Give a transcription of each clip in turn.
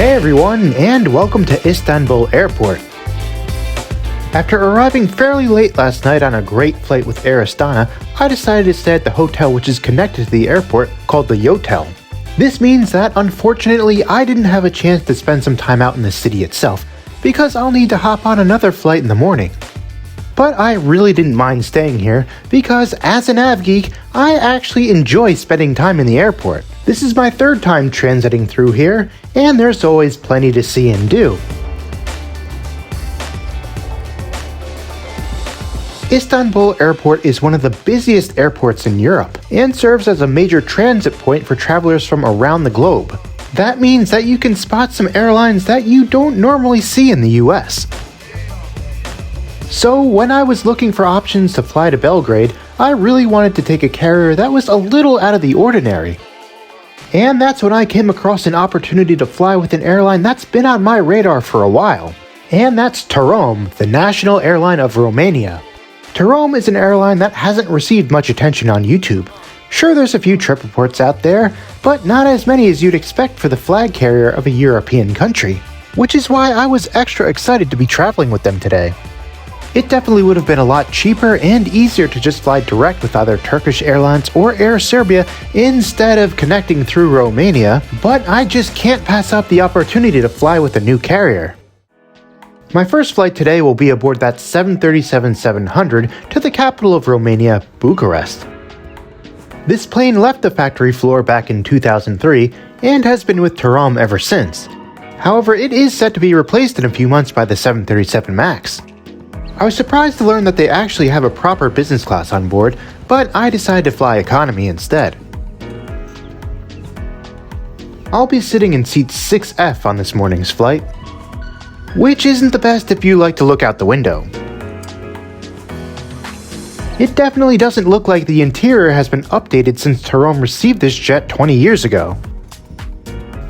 Hey everyone, and welcome to Istanbul Airport. After arriving fairly late last night on a great flight with Air Astana, I decided to stay at the hotel which is connected to the airport called the Yotel. This means that unfortunately I didn't have a chance to spend some time out in the city itself, because I'll need to hop on another flight in the morning. But I really didn't mind staying here, because as a nav geek, I actually enjoy spending time in the airport. This is my third time transiting through here, and there's always plenty to see and do. Istanbul Airport is one of the busiest airports in Europe, and serves as a major transit point for travelers from around the globe. That means that you can spot some airlines that you don't normally see in the US. So when I was looking for options to fly to Belgrade, I really wanted to take a carrier that was a little out of the ordinary. And that's when I came across an opportunity to fly with an airline that's been on my radar for a while. And that's Tarom, the national airline of Romania. Tarom is an airline that hasn't received much attention on YouTube. Sure, there's a few trip reports out there, but not as many as you'd expect for the flag carrier of a European country. Which is why I was extra excited to be traveling with them today. It definitely would have been a lot cheaper and easier to just fly direct with either Turkish Airlines or Air Serbia instead of connecting through Romania, but I just can't pass up the opportunity to fly with a new carrier. My first flight today will be aboard that 737-700 to the capital of Romania, Bucharest. This plane left the factory floor back in 2003 and has been with Tarom ever since. However, it is set to be replaced in a few months by the 737 MAX. I was surprised to learn that they actually have a proper business class on board, but I decided to fly economy instead. I'll be sitting in seat 6F on this morning's flight, which isn't the best if you like to look out the window. It definitely doesn't look like the interior has been updated since Tarom received this jet 20 years ago.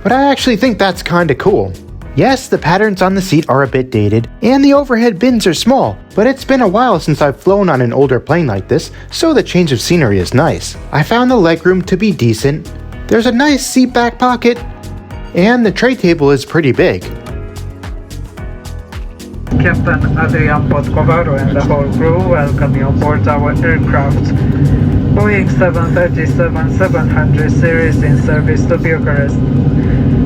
But I actually think that's kinda cool. Yes, the patterns on the seat are a bit dated, and the overhead bins are small, but it's been a while since I've flown on an older plane like this, so the change of scenery is nice. I found the legroom to be decent, there's a nice seat back pocket, and the tray table is pretty big. Captain Adrian Podkovaro and the whole crew welcome you on board our aircraft. Boeing 737-700 series in service to Bucharest.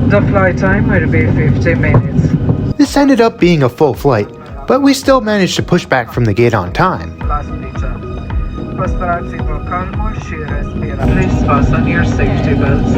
The flight time will be 50 minutes. This ended up being a full flight, but we still managed to push back from the gate on time. Please fasten your safety belts.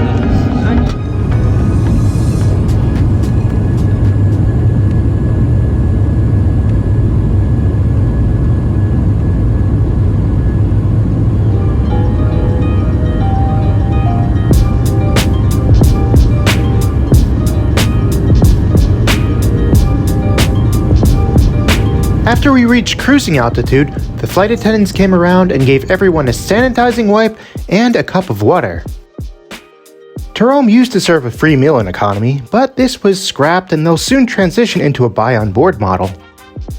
After we reached cruising altitude, the flight attendants came around and gave everyone a sanitizing wipe and a cup of water. Tarom used to serve a free meal in economy, but this was scrapped and they'll soon transition into a buy-on-board model.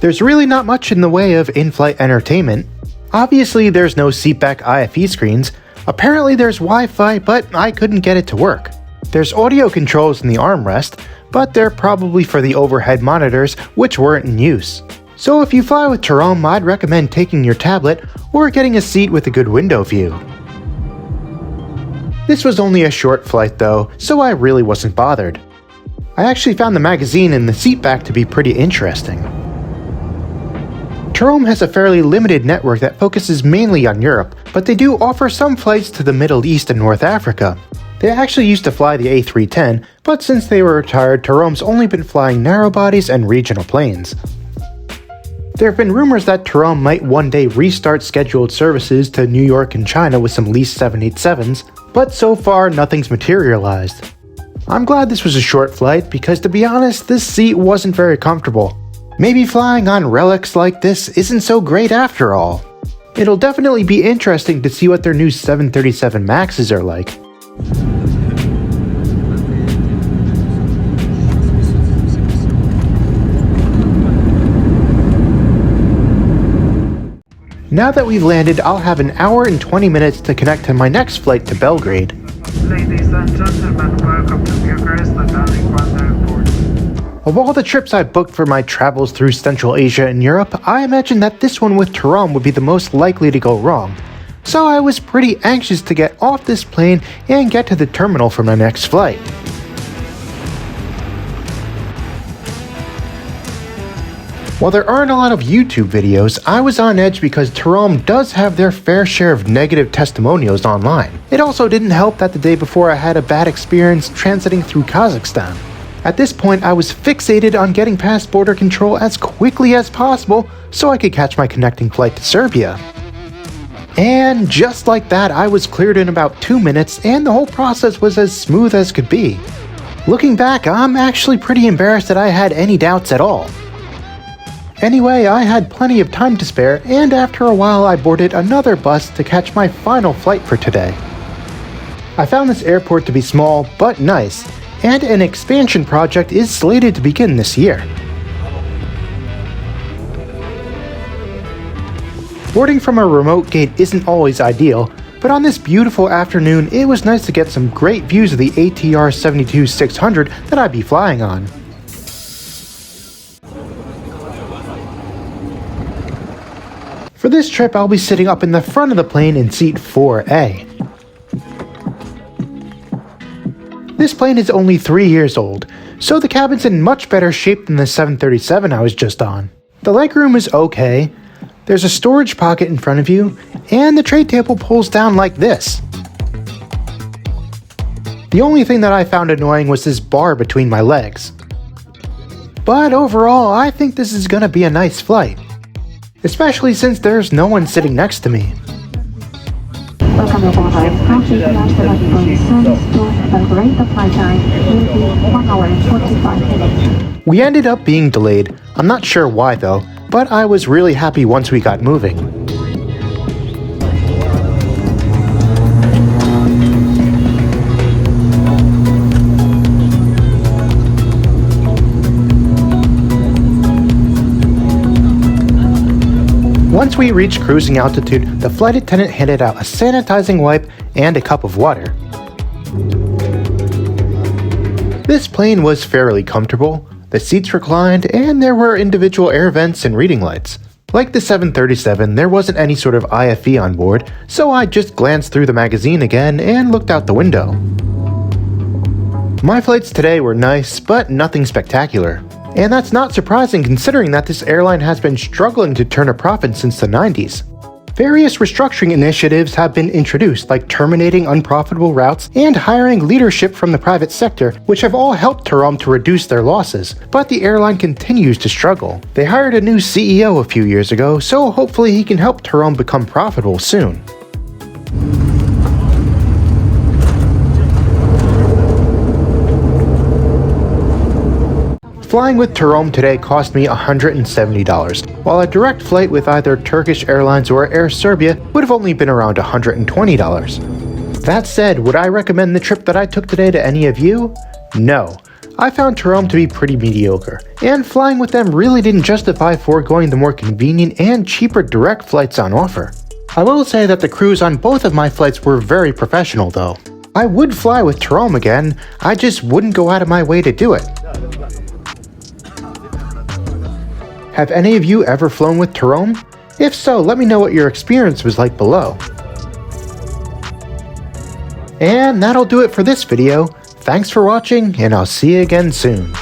There's really not much in the way of in-flight entertainment. Obviously, there's no seatback IFE screens. Apparently there's Wi-Fi, but I couldn't get it to work. There's audio controls in the armrest, but they're probably for the overhead monitors, which weren't in use. So if you fly with Tarom, I'd recommend taking your tablet or getting a seat with a good window view. This was only a short flight though, so I really wasn't bothered. I actually found the magazine in the seat back to be pretty interesting. Tarom has a fairly limited network that focuses mainly on Europe, but they do offer some flights to the Middle East and North Africa. They actually used to fly the A310, but since they were retired, Tarom's only been flying narrow bodies and regional planes. There have been rumors that Tarom might one day restart scheduled services to New York and China with some leased 787s, but so far nothing's materialized. I'm glad this was a short flight because to be honest, this seat wasn't very comfortable. Maybe flying on relics like this isn't so great after all. It'll definitely be interesting to see what their new 737 MAXs are like. Now that we've landed, I'll have an hour and 20 minutes to connect to my next flight to Belgrade. Ladies and gentlemen, welcome to Bucharest at Airline Airport. Of all the trips I booked for my travels through Central Asia and Europe, I imagined that this one with Tarom would be the most likely to go wrong. So I was pretty anxious to get off this plane and get to the terminal for my next flight. While there aren't a lot of YouTube videos, I was on edge because Tarom does have their fair share of negative testimonials online. It also didn't help that the day before I had a bad experience transiting through Kazakhstan. At this point, I was fixated on getting past border control as quickly as possible so I could catch my connecting flight to Serbia. And just like that, I was cleared in about 2 minutes and the whole process was as smooth as could be. Looking back, I'm actually pretty embarrassed that I had any doubts at all. Anyway, I had plenty of time to spare, and after a while I boarded another bus to catch my final flight for today. I found this airport to be small but nice, and an expansion project is slated to begin this year. Boarding from a remote gate isn't always ideal, but on this beautiful afternoon it was nice to get some great views of the ATR 72-600 that I'd be flying on. For this trip, I'll be sitting up in the front of the plane in seat 4A. This plane is only 3 years old, so the cabin's in much better shape than the 737 I was just on. The legroom is okay, there's a storage pocket in front of you, and the tray table pulls down like this. The only thing that I found annoying was this bar between my legs. But overall, I think this is gonna be a nice flight. Especially since there's no one sitting next to me. Welcome aboard our aircraft. We are selecting service to Belgrade. The flight time will be 1 hour and 45 minutes. We ended up being delayed. I'm not sure why though, but I was really happy once we got moving. Once we reached cruising altitude, the flight attendant handed out a sanitizing wipe and a cup of water. This plane was fairly comfortable, the seats reclined, and there were individual air vents and reading lights. Like the 737, there wasn't any sort of IFE on board, so I just glanced through the magazine again and looked out the window. My flights today were nice, but nothing spectacular. And that's not surprising considering that this airline has been struggling to turn a profit since the 90s. Various restructuring initiatives have been introduced, like terminating unprofitable routes and hiring leadership from the private sector, which have all helped Tarom to reduce their losses, but the airline continues to struggle. They hired a new CEO a few years ago, so hopefully he can help Tarom become profitable soon. Flying with Tarom today cost me $170, while a direct flight with either Turkish Airlines or Air Serbia would have only been around $120. That said, would I recommend the trip that I took today to any of you? No. I found Tarom to be pretty mediocre, and flying with them really didn't justify foregoing the more convenient and cheaper direct flights on offer. I will say that the crews on both of my flights were very professional though. I would fly with Tarom again, I just wouldn't go out of my way to do it. Have any of you ever flown with Tarom? If so, let me know what your experience was like below. And that'll do it for this video. Thanks for watching, and I'll see you again soon.